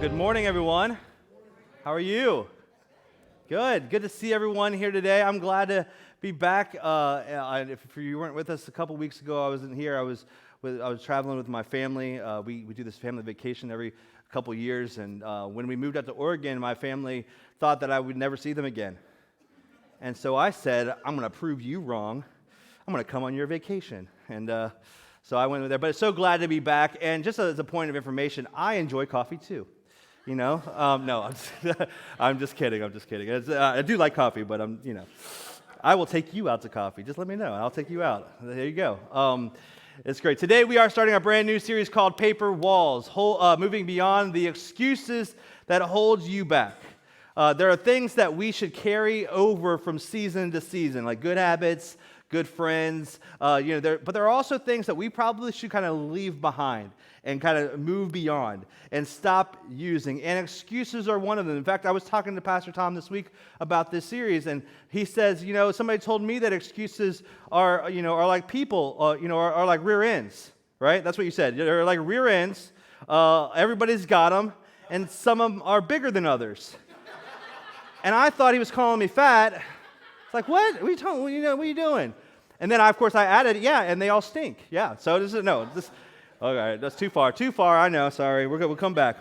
Good morning, everyone. How are you? Good. Good to see everyone here today. I'm glad to be back. If you weren't with us a couple weeks ago, I wasn't here. I was traveling with my family. We do this family vacation every couple years, and when we moved out to Oregon, my family thought that I would never see them again. And so I said, I'm going to prove you wrong. I'm going to come on your vacation. And so I went there. But so glad to be back. And just as a point of information, I enjoy coffee too. You know, no, I'm just kidding. I do like coffee, but I will take you out to coffee. Just let me know. I'll take you out. There you go. It's great. Today we are starting a brand new series called Paper Walls, moving beyond the excuses that hold you back. There are things that we should carry over from season to season, like good habits, good friends, but there are also things that we probably should kind of leave behind and kind of move beyond and stop using. And excuses are one of them. In fact, I was talking to Pastor Tom this week about this series, and he says, somebody told me that excuses are like people, are like rear ends, right? That's what you said. They're like rear ends. Everybody's got them, and some of them are bigger than others. And I thought he was calling me fat. It's like, what? What are you doing? And then, of course, I added, yeah, and they all stink. Yeah, so okay, that's too far, I know, sorry. We'll come back.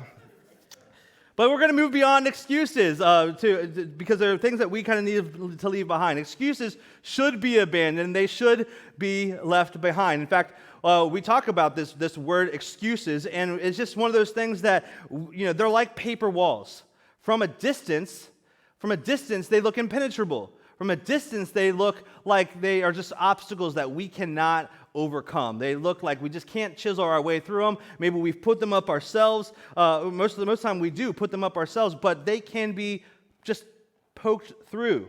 But we're going to move beyond excuses because there are things that we kind of need to leave behind. Excuses should be abandoned. They should be left behind. In fact, we talk about this word excuses, and it's just one of those things that, they're like paper walls. From a distance, they look impenetrable. From a distance, they look like they are just obstacles that we cannot overcome. They look like we just can't chisel our way through them. Maybe we've put them up ourselves. Most of the time we do put them up ourselves, but they can be just poked through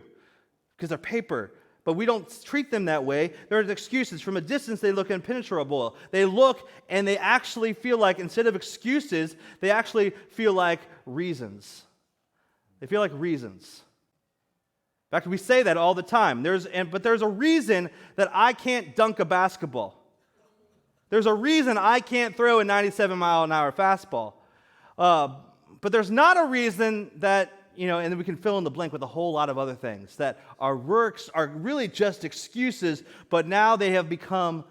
because they're paper. But we don't treat them that way. There are excuses. From a distance, they look impenetrable. They look and they actually feel like, instead of excuses, they actually feel like reasons. They feel like reasons. In fact, we say that all the time. But there's a reason that I can't dunk a basketball. There's a reason I can't throw a 97-mile-an-hour fastball. But there's not a reason that, and then we can fill in the blank with a whole lot of other things, that our works are really just excuses, but now they have become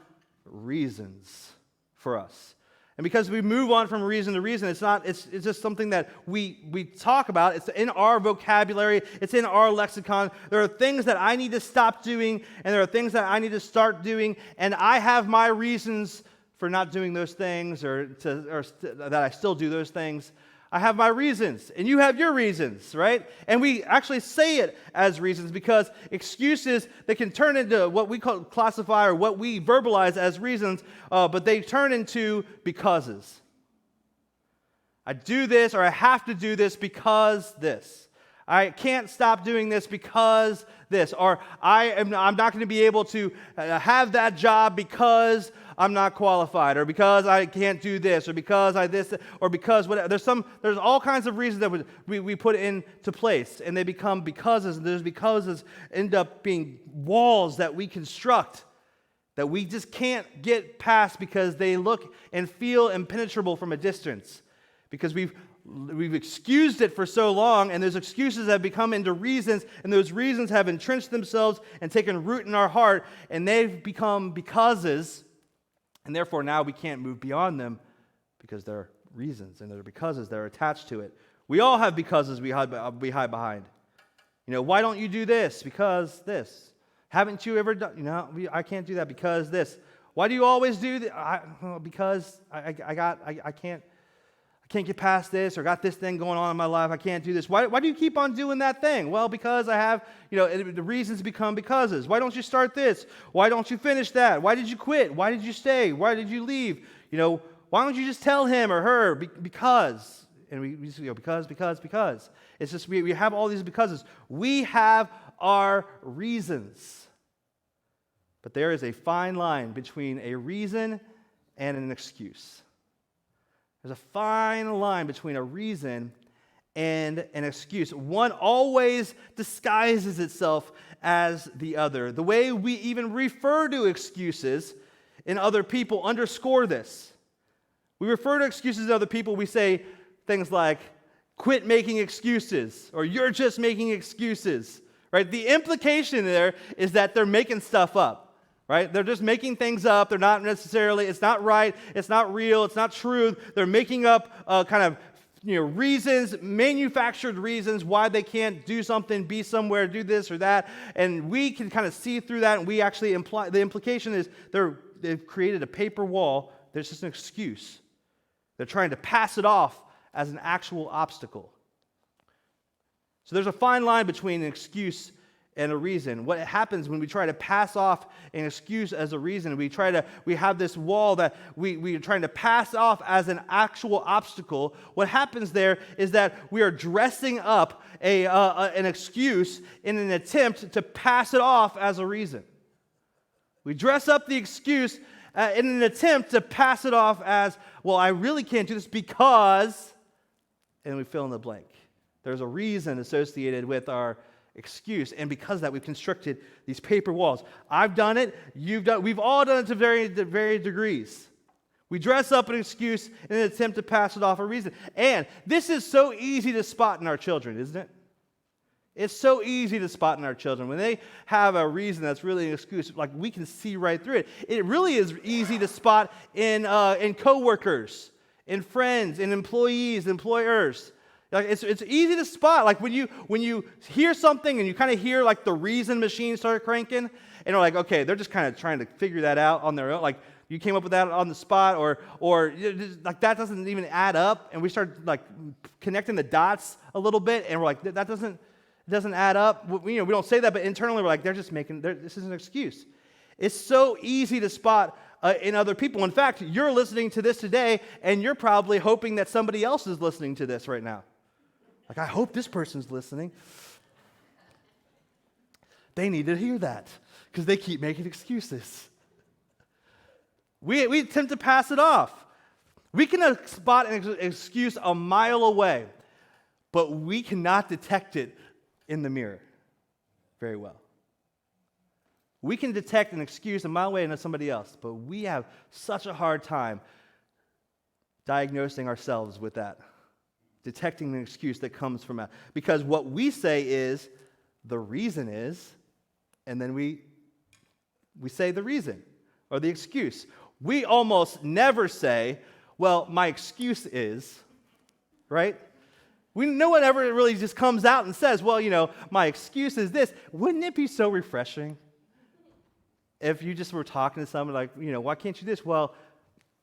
reasons for us. And because we move on from reason to reason, it's just something that we talk about. It's in our vocabulary. It's in our lexicon. There are things that I need to stop doing, and there are things that I need to start doing, and I have my reasons for not doing those things or that I still do those things. I have my reasons, and you have your reasons, right? And we actually say it as reasons because excuses, they can turn into what we classify or what we verbalize as reasons, but they turn into becauses. I do this, or I have to do this because this. I can't stop doing this because this, or I'm not going to be able to have that job because I'm not qualified, or because I can't do this, or because or because whatever. There's all kinds of reasons that we put into place, and they become becauses, and those becauses end up being walls that we construct that we just can't get past because they look and feel impenetrable from a distance, because we've excused it for so long, and those excuses have become into reasons, and those reasons have entrenched themselves and taken root in our heart, and they've become becauses, and therefore now we can't move beyond them because they're reasons, and they're becauses that are attached to it. We all have becauses we hide behind. Why don't you do this? Because this. Haven't you ever done? I can't do that because this. Why do you always do that? Because I can't get past this, or got this thing going on in my life. I can't do this. Why do you keep on doing that thing? Well, because I have, the reasons become becauses. Why don't you start this? Why don't you finish that? Why did you quit? Why did you stay? Why did you leave? Why don't you just tell him or her? Because. And we just because. It's just we have all these becauses. We have our reasons. But there is a fine line between a reason and an excuse. There's a fine line between a reason and an excuse. One always disguises itself as the other. The way we even refer to excuses in other people underscore this. We refer to excuses in other people, we say, things like, quit making excuses, or you're just making excuses, right? The implication there is that they're making stuff up, right? They're just making things up. They're not necessarily, it's not right, it's not real, it's not true. They're making up reasons, manufactured reasons why they can't do something, be somewhere, do this or that. And we can kind of see through that, and we actually imply, the implication is they've created a paper wall. There's just an excuse. They're trying to pass it off as an actual obstacle. So there's a fine line between an excuse and a reason. What happens when we try to pass off an excuse as a reason, we have this wall that we are trying to pass off as an actual obstacle. What happens there is that we are dressing up an excuse in an attempt to pass it off as a reason. We dress up the excuse in an attempt to pass it off as, well, I really can't do this because, and we fill in the blank. There's a reason associated with our excuse, and because of that, we've constructed these paper walls. I've done it, you've done it, we've all done it to varying degrees. We dress up an excuse in an attempt to pass it off a reason. And this is so easy to spot in our children, isn't it? It's so easy to spot in our children. When they have a reason that's really an excuse, like we can see right through it. It really is easy to spot in coworkers, in friends, in employees, employers. Like it's easy to spot. Like when you hear something and you kind of hear like the reason machine start cranking, and you're like, okay, they're just kind of trying to figure that out on their own. Like you came up with that on the spot, or like that doesn't even add up, and we start like connecting the dots a little bit, and we're like, that doesn't add up. We don't say that, but internally we're like, this is an excuse. It's so easy to spot in other people. In fact, you're listening to this today, and you're probably hoping that somebody else is listening to this right now. Like, I hope this person's listening. They need to hear that because they keep making excuses. We attempt to pass it off. We can spot an excuse a mile away, but we cannot detect it in the mirror very well. We can detect an excuse a mile away in somebody else, but we have such a hard time diagnosing ourselves with that, detecting an excuse that comes from that. Because what we say is, the reason is, and then we say the reason or the excuse. We almost never say, well, my excuse is, right? No one ever really just comes out and says, well, my excuse is this. Wouldn't it be so refreshing if you just were talking to someone like, why can't you this? Well,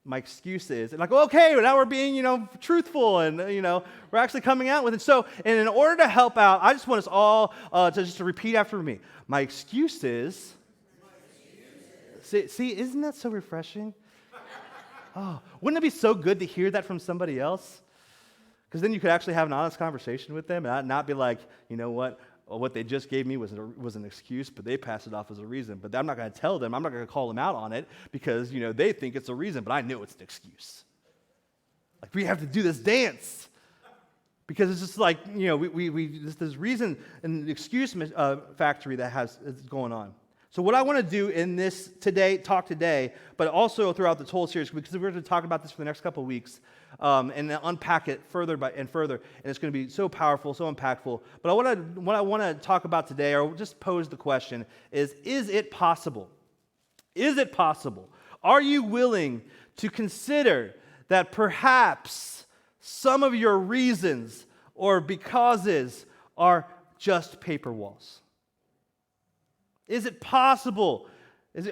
my excuse is, and like, okay, well, now we're being, truthful, and, we're actually coming out with it. So, and in order to help out, I just want us all to repeat after me. My excuse is. See, isn't that so refreshing? Oh, wouldn't it be so good to hear that from somebody else? Because then you could actually have an honest conversation with them and not be like, what they just gave me was an excuse, but they passed it off as a reason. But I'm not going to tell them. I'm not going to call them out on it because, they think it's a reason, but I know it's an excuse. Like, we have to do this dance because it's just like, this reason and excuse factory that is going on. So what I want to do in this talk today, but also throughout this whole series, because we're going to talk about this for the next couple of weeks, and unpack it further and it's going to be so powerful, so impactful. But what I want to talk about today, or just pose the question, is it possible? Is it possible? Are you willing to consider that perhaps some of your reasons or becauses are just paper walls? Is it possible?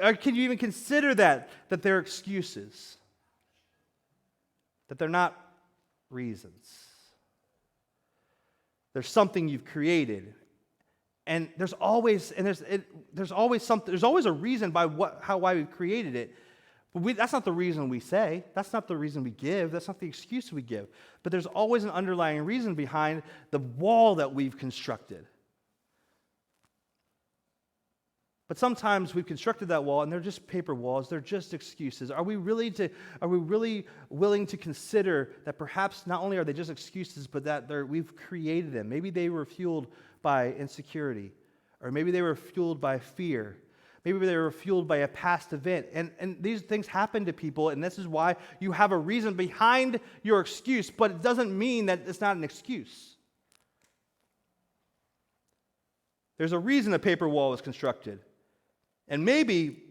Or can you even consider that they're excuses? That they're not reasons? There's something you've created, and there's always a reason why we've created it. But that's not the reason we say. That's not the reason we give. That's not the excuse we give. But there's always an underlying reason behind the wall that we've constructed. But sometimes we've constructed that wall, and they're just paper walls. They're just excuses. Are we really willing to consider that perhaps not only are they just excuses, but that we've created them? Maybe they were fueled by insecurity, or maybe they were fueled by fear. Maybe they were fueled by a past event. And these things happen to people, and this is why you have a reason behind your excuse, but it doesn't mean that it's not an excuse. There's a reason a paper wall was constructed. And maybe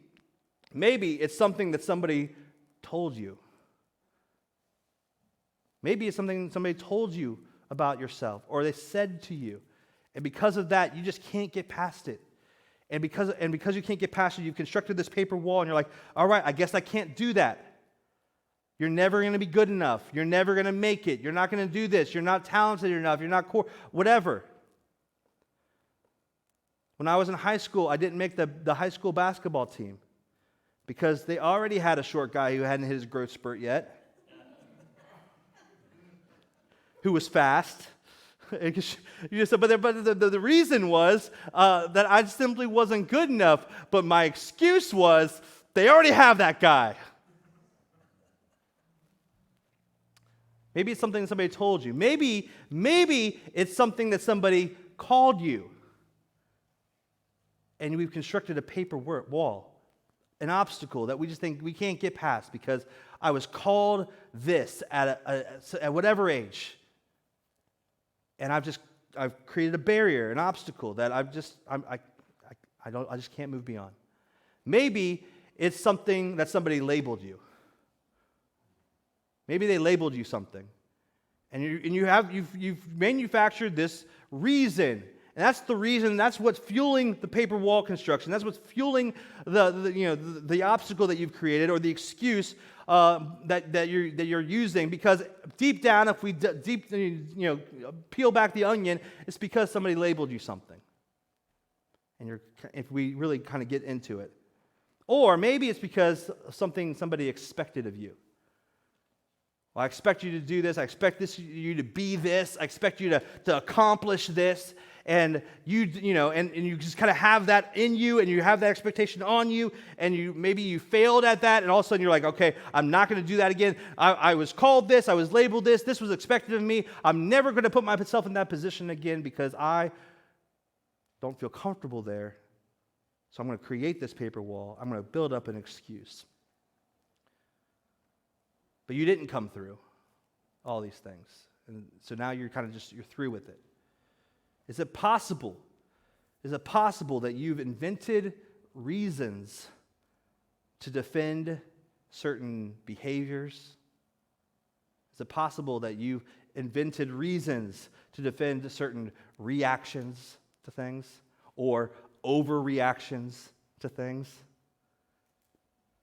it's something that somebody told you. Maybe it's something somebody told you about yourself, or they said to you. And because of that, you just can't get past it. And because you can't get past it, you've constructed this paper wall, and you're like, all right, I guess I can't do that. You're never going to be good enough. You're never going to make it. You're not going to do this. You're not talented enough. You're not whatever. When I was in high school, I didn't make the high school basketball team because they already had a short guy who hadn't hit his growth spurt yet, who was fast. But the reason was that I simply wasn't good enough. But my excuse was, they already have that guy. Maybe it's something that somebody told you. Maybe it's something that somebody called you. And we've constructed a paper wall, an obstacle that we just think we can't get past because I was called this at whatever age. And I've created a barrier, an obstacle that I just can't move beyond. Maybe it's something that somebody labeled you. Maybe they labeled you something, and you've manufactured this reason, and that's the reason. That's what's fueling the paper wall construction. That's what's fueling the obstacle that you've created, or the excuse that you're using. Because deep down, if we peel back the onion, it's because somebody labeled you something, and if we really kind of get into it, or maybe it's because somebody expected of you. Well, I expect you to do this. I expect you to be this. I expect you to accomplish this. And you just kind of have that in you, and you have that expectation on you, and maybe you failed at that, and all of a sudden you're like, okay, I'm not going to do that again. I was called this. I was labeled this. This was expected of me. I'm never going to put myself in that position again because I don't feel comfortable there. So I'm going to create this paper wall. I'm going to build up an excuse. But you didn't come through all these things. And so now you're through with it. Is it possible that you've invented reasons to defend certain behaviors? Is it possible that you've invented reasons to defend certain reactions to things or overreactions to things?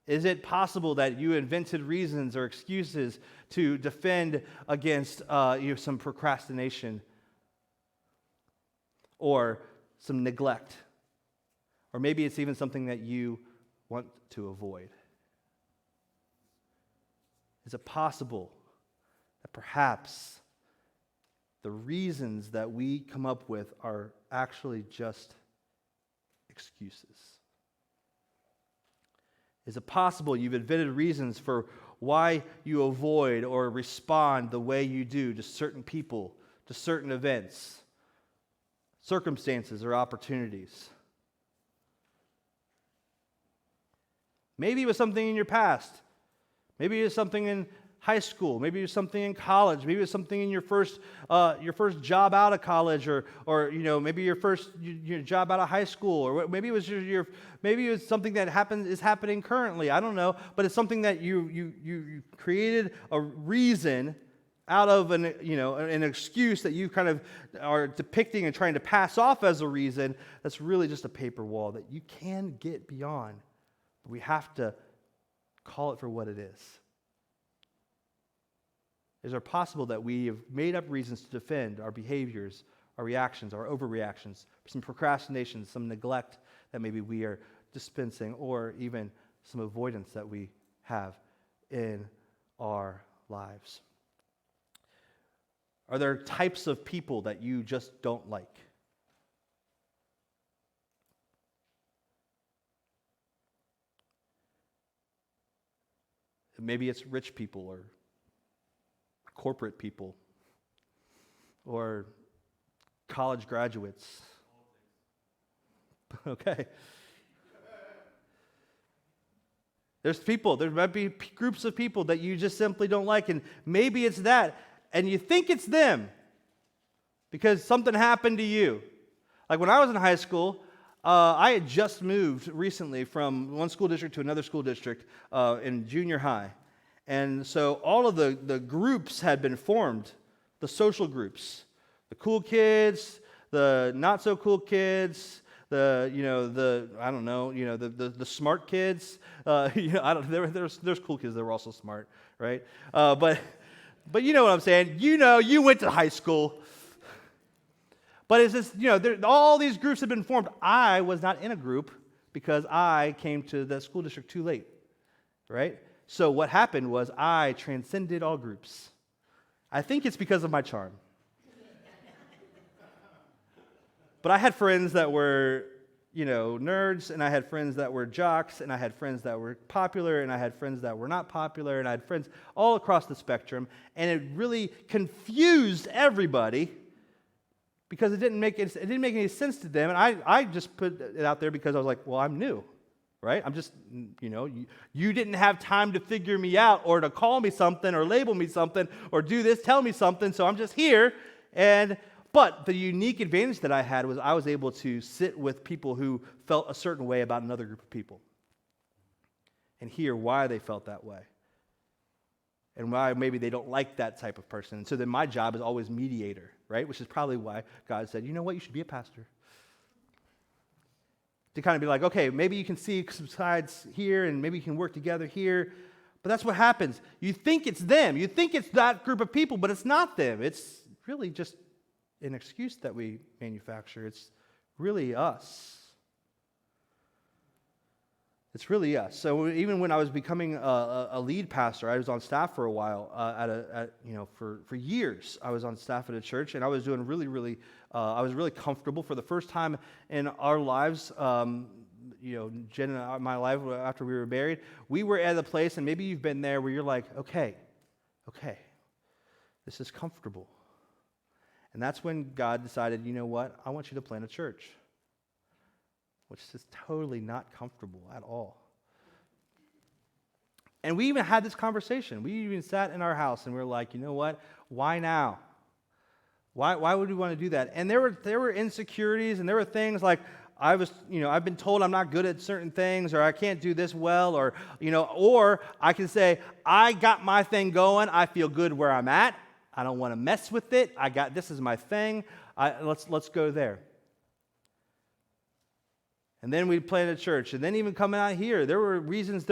Is it possible that you invented reasons or excuses to defend against some procrastination or some neglect? Or maybe it's even something that you want to avoid. Is it possible that perhaps the reasons that we come up with are actually just excuses? Is it possible you've invented reasons for why you avoid or respond the way you do to certain people, to certain events, circumstances, or opportunities? Maybe it was something in your past. Maybe it was something in high school. Maybe it was something in college. Maybe it was something in your first job out of college, or maybe your first job out of high school, or maybe it was maybe it was something that is happening currently. I don't know, but it's something that you created a reason out of an excuse that you kind of are depicting and trying to pass off as a reason. That's really just a paper wall that you can get beyond. But we have to call it for what it is. Is it possible that we have made up reasons to defend our behaviors, our reactions, our overreactions, some procrastination, some neglect that maybe we are dispensing, or even some avoidance that we have in our lives? Are there types of people that you just don't like? Maybe it's rich people, or corporate people, or college graduates. Okay. There might be groups of people that you just simply don't like, and maybe it's that, and you think it's them because something happened to you. Like when I was in high school, I had just moved recently from one school district to another school district in junior high. And so all of the groups had been formed, the social groups, the cool kids, the not so cool kids, the smart kids. There's cool kids that were also smart, right? But you know what I'm saying. You went to high school. But it's just, all these groups have been formed. I was not in a group because I came to the school district too late, right? So what happened was I transcended all groups. I think it's because of my charm. But I had friends that were, nerds, and I had friends that were jocks, and I had friends that were popular, and I had friends that were not popular, and I had friends all across the spectrum, and it really confused everybody because it didn't make any sense to them, and I just put it out there because I was like, well, I'm new, right? I'm just, you didn't have time to figure me out or to call me something or label me something or do this, tell me something, so I'm just here, But the unique advantage that I had was I was able to sit with people who felt a certain way about another group of people and hear why they felt that way and why maybe they don't like that type of person. And so then my job is always mediator, right? Which is probably why God said, you know what, you should be a pastor. To kind of be like, okay, maybe you can see some sides here and maybe you can work together here. But that's what happens. You think it's them. You think it's that group of people, but it's not them. It's really just an excuse that we manufacture. It's really us. It's really us. So even when I was becoming a lead pastor, I was on staff for a while. For years, I was on staff at a church, and I was doing I was really comfortable for the first time in our lives. Jen and I, my life after we were married, we were at a place, and maybe you've been there, where you're like, okay, this is comfortable. And that's when God decided, you know what, I want you to plant a church, which is totally not comfortable at all. And we even had this conversation. We even sat in our house and we were like, you know what, why now? Why would we want to do that? And there were insecurities, and there were things like, I've been told I'm not good at certain things, or I can't do this well, or I can say, I got my thing going, I feel good where I'm at, I don't want to mess with it, this is my thing, let's go there. And then we planted a church, and then even coming out here, there were reasons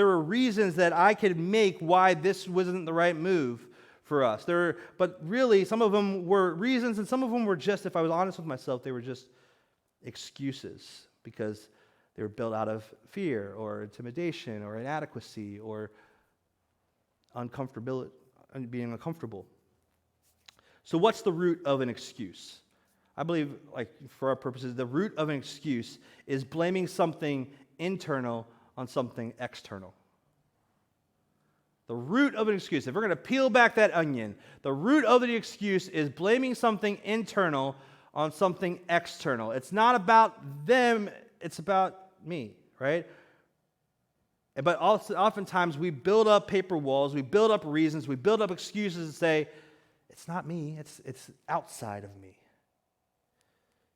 that I could make why this wasn't the right move for us. But really, some of them were reasons, and some of them were just, if I was honest with myself, they were just excuses because they were built out of fear or intimidation or inadequacy or uncomfortability, being uncomfortable. So what's the root of an excuse? I believe, for our purposes, the root of an excuse is blaming something internal on something external. The root of an excuse, if we're going to peel back that onion, the root of the excuse is blaming something internal on something external. It's not about them, it's about me, right? But also, oftentimes we build up paper walls, we build up reasons, we build up excuses and say, it's not me, it's outside of me.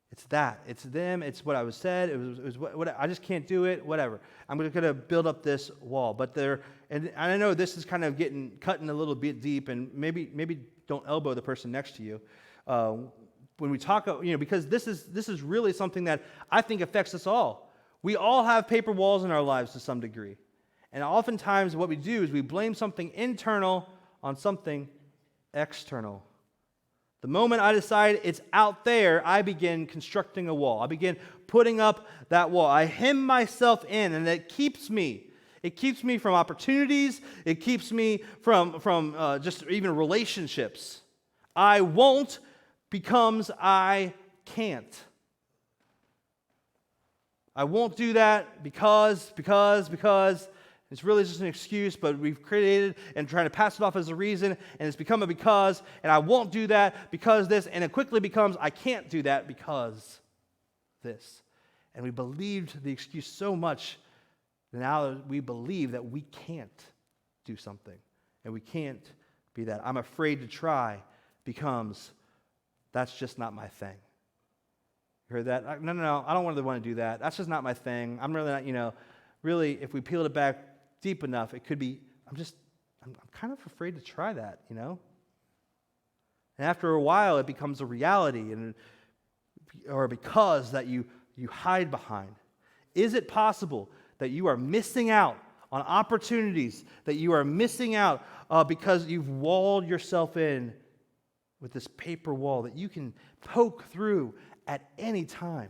It's that. It's them. It's what I was said. It was what I just can't do it. Whatever. I'm going to build up this wall. But and I know this is kind of cutting a little bit deep, and maybe don't elbow the person next to you when we talk. Because this is really something that I think affects us all. We all have paper walls in our lives to some degree, and oftentimes what we do is we blame something internal on something external. The moment I decide it's out there, I begin constructing a wall. I begin putting up that wall. I hem myself in, and it keeps me. It keeps me from opportunities. It keeps me from just even relationships. I won't becomes I can't. I won't do that because. It's really just an excuse, but we've created and trying to pass it off as a reason, and it's become a because, and I won't do that because this, and it quickly becomes I can't do that because this. And we believed the excuse so much Now we believe that we can't do something and we can't be that. I'm afraid to try becomes, that's just not my thing. You heard that? No, I don't really want to do that. That's just not my thing. I'm really not, really, if we peeled it back deep enough, it could be, I'm kind of afraid to try that, And after a while, it becomes a reality, or because that you hide behind. Is it possible that you are missing out on opportunities, that you are missing out because you've walled yourself in with this paper wall that you can poke through at any time?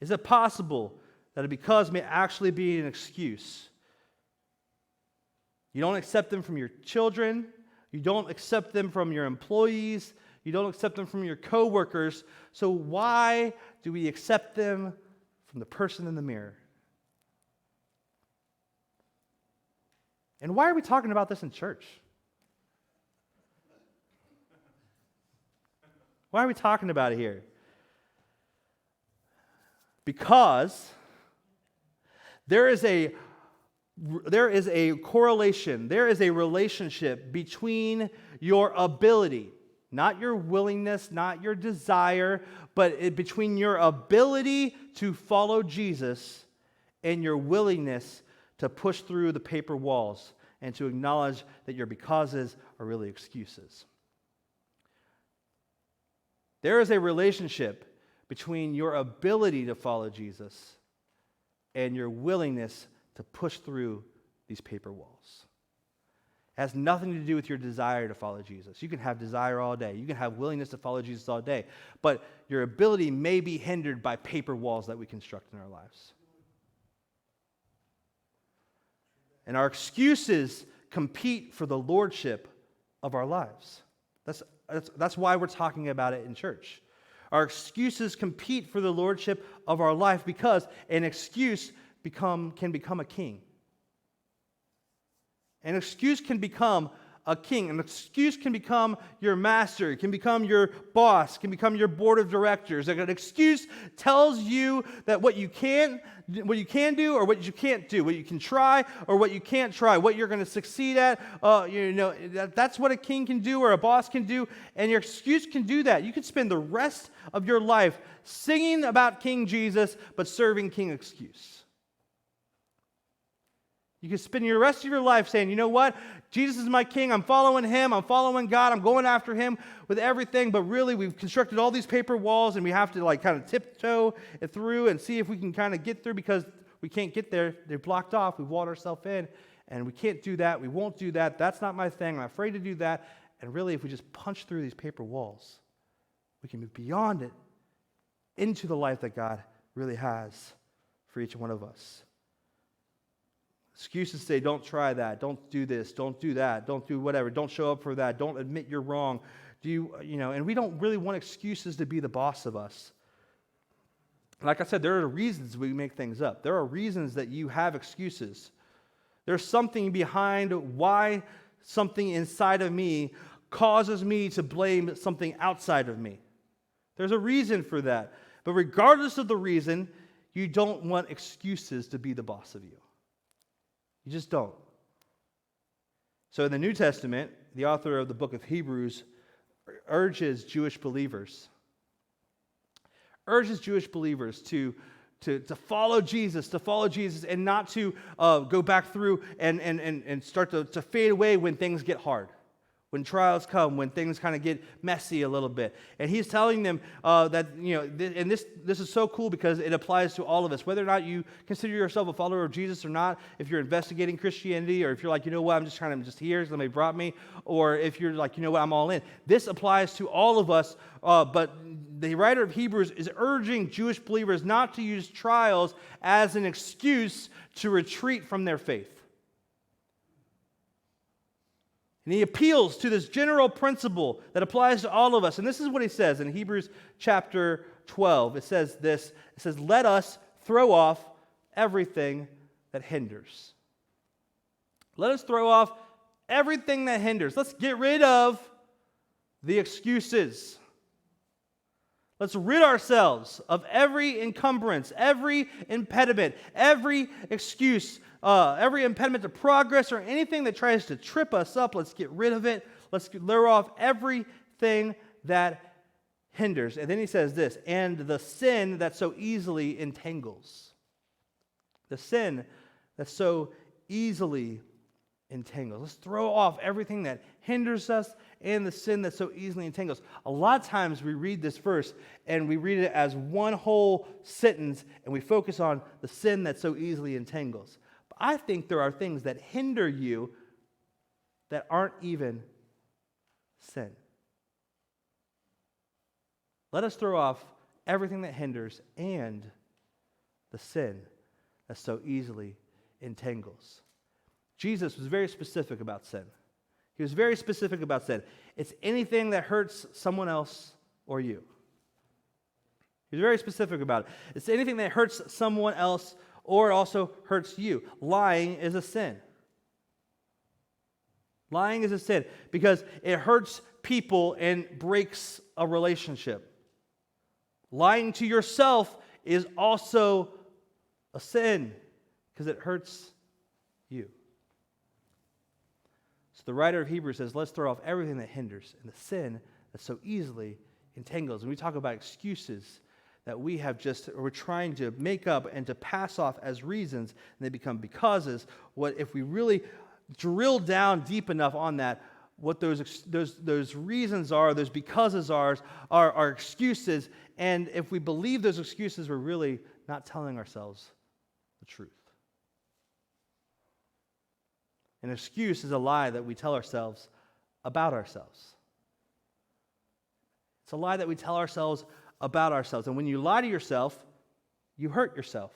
Is it possible that because may actually be an excuse? You don't accept them from your children, you don't accept them from your employees, you don't accept them from your coworkers, so why do we accept them from the person in the mirror? And why are we talking about this in church? Why are we talking about it here? Because there is a correlation, there is a relationship between your ability, not your willingness, not your desire, but between your ability to follow Jesus and your willingness to push through the paper walls and to acknowledge that your becauses are really excuses. There is a relationship between your ability to follow Jesus and your willingness to push through these paper walls. It has nothing to do with your desire to follow Jesus. You can have desire all day. You can have willingness to follow Jesus all day. But your ability may be hindered by paper walls that we construct in our lives. And our excuses compete for the lordship of our lives. That's why we're talking about it in church. Our excuses compete for the lordship of our life because an excuse can become a king. An excuse can become a king. An excuse can become your master. It can become your boss. It can become your board of directors. An excuse tells you that what you can do or what you can't do, what you can try or what you can't try, what you're going to succeed at. That's what a king can do or a boss can do, and your excuse can do that. You can spend the rest of your life singing about King Jesus, but serving King Excuse. You can spend the rest of your life saying, you know what? Jesus is my king. I'm following him. I'm following God. I'm going after him with everything. But really, we've constructed all these paper walls, and we have to kind of tiptoe it through and see if we can kind of get through because we can't get there. They're blocked off. We've walled ourselves in, and we can't do that. We won't do that. That's not my thing. I'm afraid to do that. And really, if we just punch through these paper walls, we can move beyond it into the life that God really has for each one of us. Excuses say, don't try that, don't do this, don't do that, don't do whatever, don't show up for that, don't admit you're wrong. And we don't really want excuses to be the boss of us. Like I said, there are reasons we make things up. There are reasons that you have excuses. There's something behind why something inside of me causes me to blame something outside of me. There's a reason for that. But regardless of the reason, you don't want excuses to be the boss of you. You just don't. So in the New Testament, the author of the book of Hebrews urges Jewish believers to follow Jesus, and not to go back through and start to fade away when things get hard, when trials come, when things kind of get messy a little bit. And he's telling them that, and this is so cool because it applies to all of us. Whether or not you consider yourself a follower of Jesus or not, if you're investigating Christianity, or if you're like, you know what, I'm just here, somebody brought me, or if you're like, you know what, I'm all in. This applies to all of us, but the writer of Hebrews is urging Jewish believers not to use trials as an excuse to retreat from their faith. And he appeals to this general principle that applies to all of us. And this is what he says in Hebrews chapter 12. It says this. It says, let us throw off everything that hinders. Let us throw off everything that hinders. Let's get rid of the excuses. Let's rid ourselves of every encumbrance, every impediment, every excuse, every impediment to progress or anything that tries to trip us up. Let's get rid of it. Let's lure off everything that hinders. And then he says this, and the sin that so easily entangles. The sin that so easily entangles. Let's throw off everything that hinders us and the sin that so easily entangles. A lot of times we read this verse and we read it as one whole sentence and we focus on the sin that so easily entangles. But I think there are things that hinder you that aren't even sin. Let us throw off everything that hinders and the sin that so easily entangles. Jesus was very specific about sin. He was very specific about sin. It's anything that hurts someone else or you. He was very specific about it. It's anything that hurts someone else or also hurts you. Lying is a sin. Lying is a sin because it hurts people and breaks a relationship. Lying to yourself is also a sin because it hurts you. So the writer of Hebrews says, let's throw off everything that hinders and the sin that so easily entangles. And we talk about excuses that we have we're trying to make up and to pass off as reasons, and they become becauses. What if we really drill down deep enough on that, what those reasons are, those becauses are excuses, and if we believe those excuses, we're really not telling ourselves the truth. An excuse is a lie that we tell ourselves about ourselves. It's a lie that we tell ourselves about ourselves. And when you lie to yourself, you hurt yourself.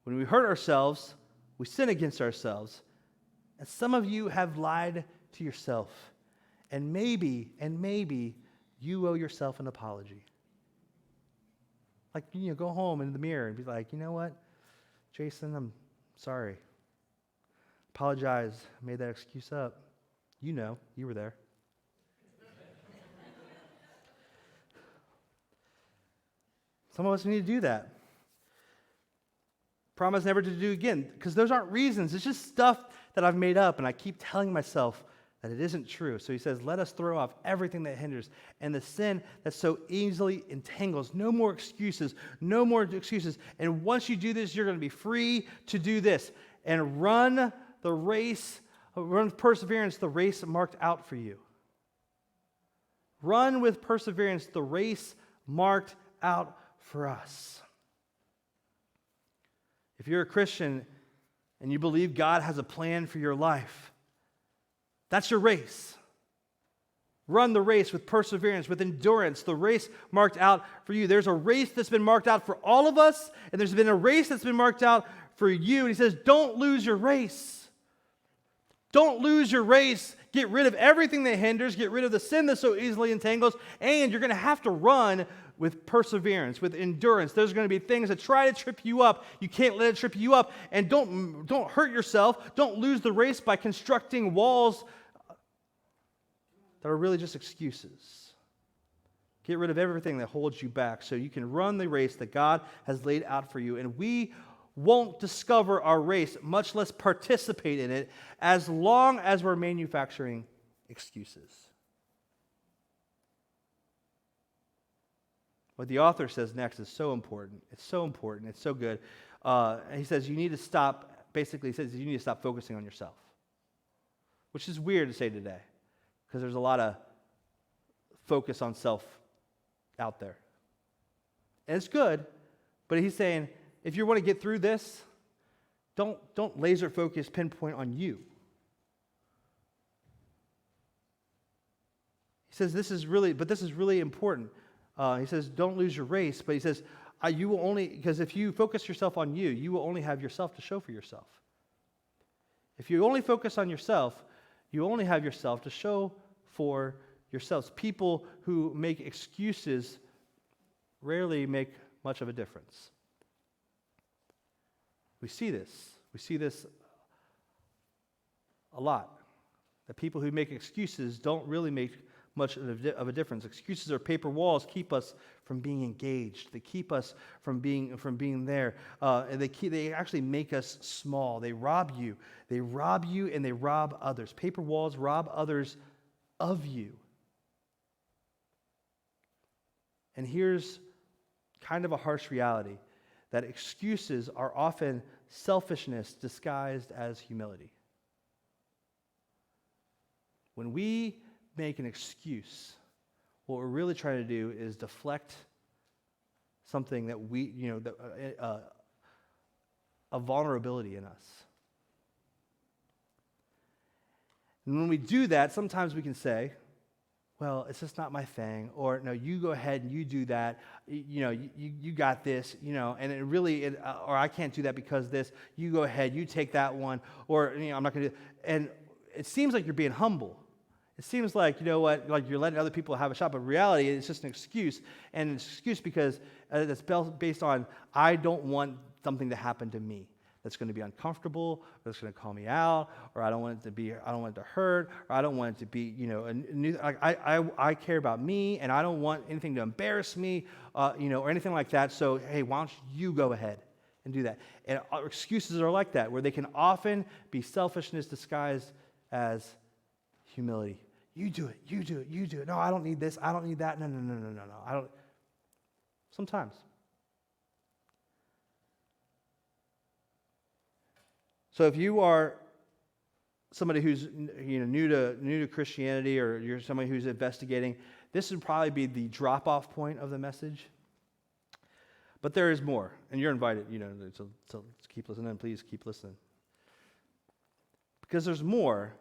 When we hurt ourselves, we sin against ourselves. And some of you have lied to yourself. And maybe you owe yourself an apology. Like, go home in the mirror and be like, you know what, Jason, I'm sorry. Apologize. I made that excuse up. You were there. Some of us need to do that. Promise never to do again, because those aren't reasons. It's just stuff that I've made up, and I keep telling myself that it isn't true. So he says, let us throw off everything that hinders and the sin that so easily entangles. No more excuses. No more excuses. And once you do this, you're going to be free to do this and run with perseverance the race marked out for you. Run with perseverance the race marked out for us. If you're a Christian and you believe God has a plan for your life, that's your race. Run the race with perseverance, with endurance, the race marked out for you. There's a race that's been marked out for all of us, and there's been a race that's been marked out for you. And he says, don't lose your race. Don't lose your race. Get rid of everything that hinders. Get rid of the sin that so easily entangles. And you're going to have to run with perseverance, with endurance. There's going to be things that try to trip you up. You can't let it trip you up. And don't hurt yourself. Don't lose the race by constructing walls that are really just excuses. Get rid of everything that holds you back so you can run the race that God has laid out for you. And we won't discover our race, much less participate in it, as long as we're manufacturing excuses. What the author says next is so important. It's so important. It's so good. He says you need to stop, basically he says you need to stop focusing on yourself, which is weird to say today because there's a lot of focus on self out there. And it's good, but he's saying if you want to get through this, don't laser focus, pinpoint on you. He says this is really important. He says don't lose your race, but he says you will only, because if you focus yourself on you, you will only have yourself to show for yourself. If you only focus on yourself, you only have yourself to show for yourselves. People who make excuses rarely make much of a difference. We see this. We see this a lot. That people who make excuses don't really make much of a difference. Excuses or paper walls keep us from being engaged. They keep us from being there. And they actually make us small. They rob you. They rob you and they rob others. Paper walls rob others of you. And here's kind of a harsh reality, that excuses are often selfishness disguised as humility. When we make an excuse, what we're really trying to do is deflect something that a vulnerability in us. And when we do that, sometimes we can say, well, it's just not my thing, or no, you go ahead and you do that, you got this, and or I can't do that because this, you go ahead, you take that one, or, I'm not going to do, and it seems like you're being humble. It seems like, like you're letting other people have a shot, but in reality, it's just an excuse, and an excuse because it's based on, I don't want something to happen to me that's going to be uncomfortable, or that's going to call me out, or I don't want it to hurt, or I don't want it to be, I care about me, and I don't want anything to embarrass me, or anything like that. So, hey, why don't you go ahead and do that? And excuses are like that, where they can often be selfishness disguised as humility. You do it, you do it, you do it. No, I don't need this, I don't need that. No. I don't. Sometimes. So if you are somebody who's new to Christianity, or you're somebody who's investigating, this would probably be the drop-off point of the message. But there is more, and you're invited, so keep listening. Please keep listening, because there's more.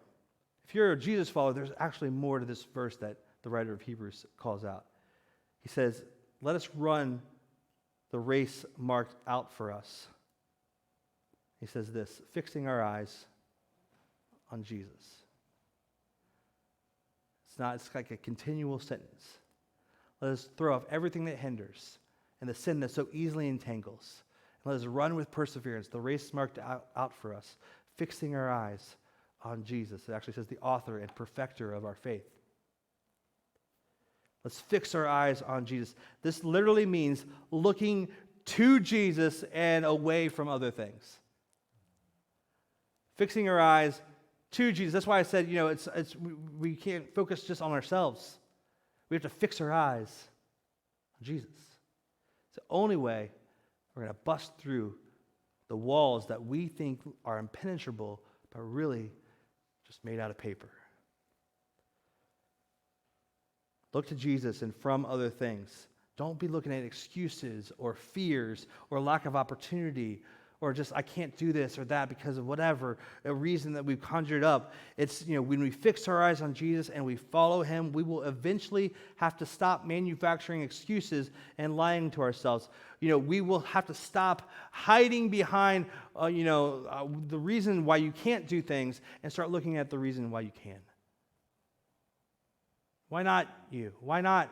If you're a Jesus follower, there's actually more to this verse that the writer of Hebrews calls out. He says, "Let us run the race marked out for us." He says this, fixing our eyes on Jesus. It's like a continual sentence. Let us throw off everything that hinders and the sin that so easily entangles. And let us run with perseverance the race marked out for us, fixing our eyes on Jesus. It actually says the author and perfecter of our faith. Let's fix our eyes on Jesus. This literally means looking to Jesus and away from other things. Fixing our eyes to Jesus. That's why I said, we can't focus just on ourselves. We have to fix our eyes on Jesus. It's the only way we're going to bust through the walls that we think are impenetrable, but really just made out of paper. Look to Jesus and from other things. Don't be looking at excuses or fears or lack of opportunity, or just, I can't do this or that because of whatever, a reason that we've conjured up. It's, when we fix our eyes on Jesus and we follow him, we will eventually have to stop manufacturing excuses and lying to ourselves. We will have to stop hiding behind, the reason why you can't do things and start looking at the reason why you can. Why not you? Why not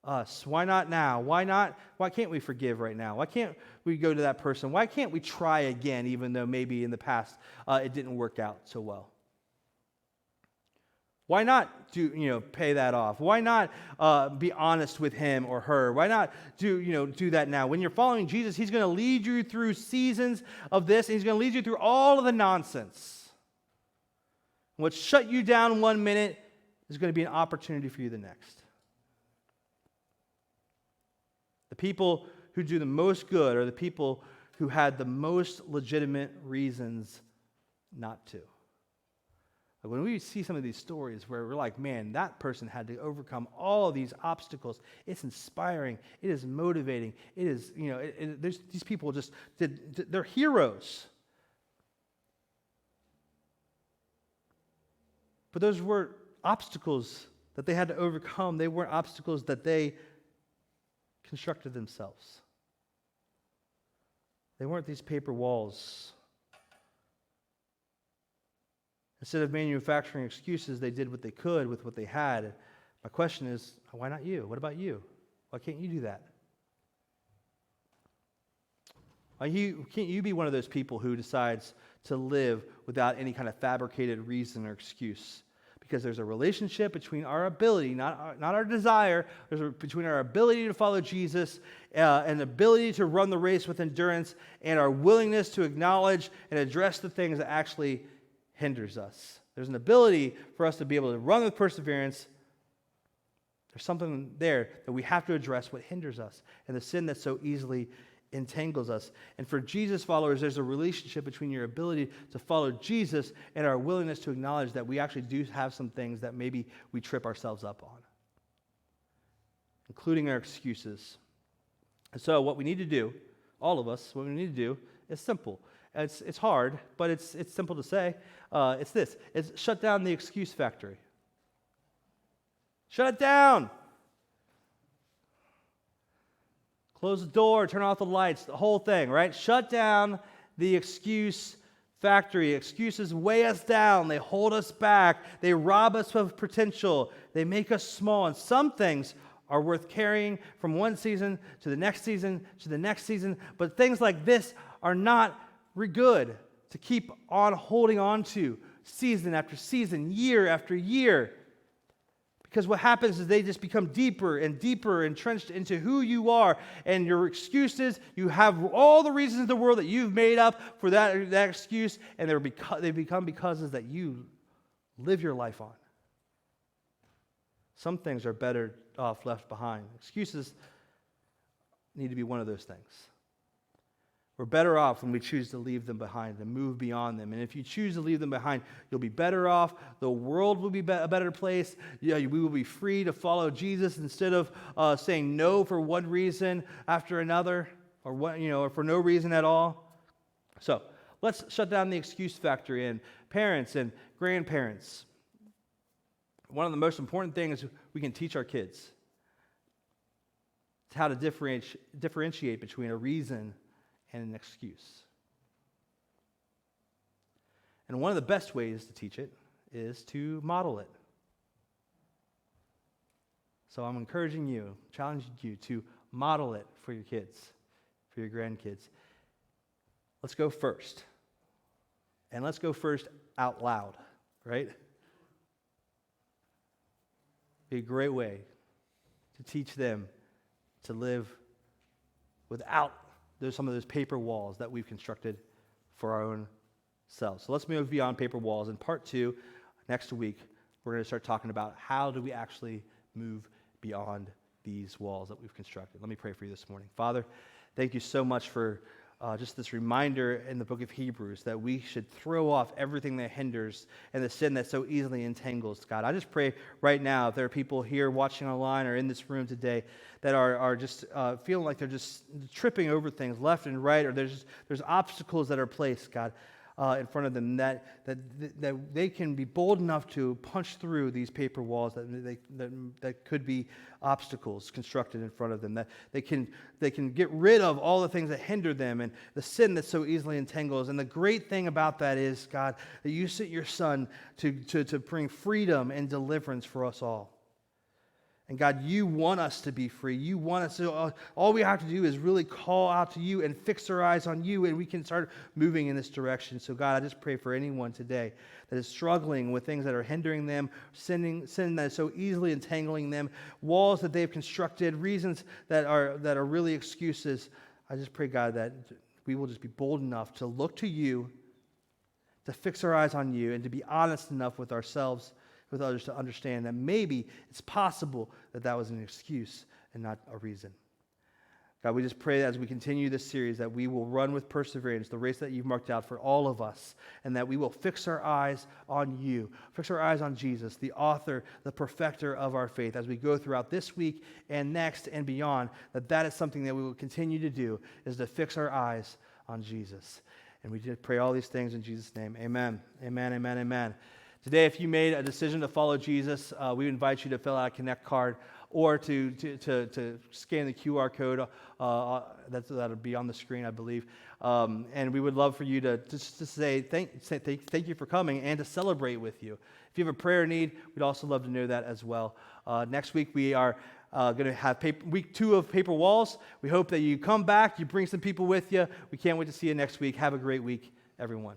us? Why not now? Why can't we forgive right now? Why can't we go to that person? Why can't we try again, even though maybe in the past it didn't work out so well? Why not pay that off? Why not be honest with him or her? Why not do that now? When you're following Jesus, he's going to lead you through seasons of this, and he's going to lead you through all of the nonsense. What shut you down one minute is going to be an opportunity for you the next. The people who do the most good are the people who had the most legitimate reasons not to. Like when we see some of these stories where we're like, man, that person had to overcome all of these obstacles, it's inspiring, it is motivating, it is, there's these people they're heroes. But those were obstacles that they had to overcome. They weren't obstacles that they constructed themselves. They weren't these paper walls. Instead of manufacturing excuses, they did what they could with what they had. My question is, why not you? What about you? Why can't you do that? Can't you be one of those people who decides to live without any kind of fabricated reason or excuse? Because there's a relationship between our ability, not our desire, between our ability to follow Jesus and the ability to run the race with endurance and our willingness to acknowledge and address the things that actually hinders us. There's an ability for us to be able to run with perseverance. There's something there that we have to address what hinders us and the sin that so easily entangles us. And for Jesus followers, there's a relationship between your ability to follow Jesus and our willingness to acknowledge that we actually do have some things that maybe we trip ourselves up on, including our excuses. And so what we need to do, all of us, what we need to do is simple. It's hard, but it's simple to say. It's this. It's shut down the excuse factory. Shut it down. Close the door, turn off the lights, the whole thing, right? Shut down the excuse factory. Excuses weigh us down. They hold us back. They rob us of potential. They make us small. And some things are worth carrying from one season to the next season to the next season. But things like this are not good to keep on holding on to season after season, year after year. Because what happens is they just become deeper and deeper entrenched into who you are and your excuses. You have all the reasons in the world that you've made up for that excuse, and they become becauses that you live your life on. Some things are better off left behind. Excuses need to be one of those things. We're better off when we choose to leave them behind and move beyond them. And if you choose to leave them behind, you'll be better off. The world will be a better place. We will be free to follow Jesus instead of saying no for one reason after another, or for no reason at all. So let's shut down the excuse factory. And parents and grandparents, one of the most important things we can teach our kids is how to differentiate between a reason and an excuse. And one of the best ways to teach it is to model it. So I'm encouraging you, challenging you to model it for your kids, for your grandkids. Let's go first. And let's go first out loud, right? Be a great way to teach them to live without some of those paper walls that we've constructed for our own selves. So let's move beyond paper walls. In part 2, next week, we're going to start talking about how do we actually move beyond these walls that we've constructed. Let me pray for you this morning. Father, thank you so much for just this reminder in the book of Hebrews that we should throw off everything that hinders and the sin that so easily entangles, God. I just pray right now, if there are people here watching online or in this room today that are just feeling like they're just tripping over things left and right, or there's obstacles that are placed, God, in front of them, that they can be bold enough to punch through these paper walls that could be obstacles constructed in front of them, that they can get rid of all the things that hinder them and the sin that so easily entangles. And the great thing about that is, God, that you sent your Son to bring freedom and deliverance for us all. And God, you want us to be free. You want us to, all we have to do is really call out to you and fix our eyes on you, and we can start moving in this direction. So God, I just pray for anyone today that is struggling with things that are hindering them, sin that is so easily entangling them, walls that they've constructed, reasons that are really excuses. I just pray, God, that we will just be bold enough to look to you, to fix our eyes on you, and to be honest enough with ourselves, with others, to understand that maybe it's possible that was an excuse and not a reason. God, we just pray that as we continue this series that we will run with perseverance the race that you've marked out for all of us, and that we will fix our eyes on you, fix our eyes on Jesus, the author, the perfecter of our faith, as we go throughout this week and next and beyond, that is something that we will continue to do, is to fix our eyes on Jesus. And we just pray all these things in Jesus' name. Amen. Amen, amen, amen. Today, if you made a decision to follow Jesus, we invite you to fill out a Connect card or to scan the QR code that'll be on the screen, I believe. And we would love for you to say thank you for coming and to celebrate with you. If you have a prayer need, we'd also love to know that as well. Next week, we are going to have week 2 of Paper Walls. We hope that you come back, you bring some people with you. We can't wait to see you next week. Have a great week, everyone.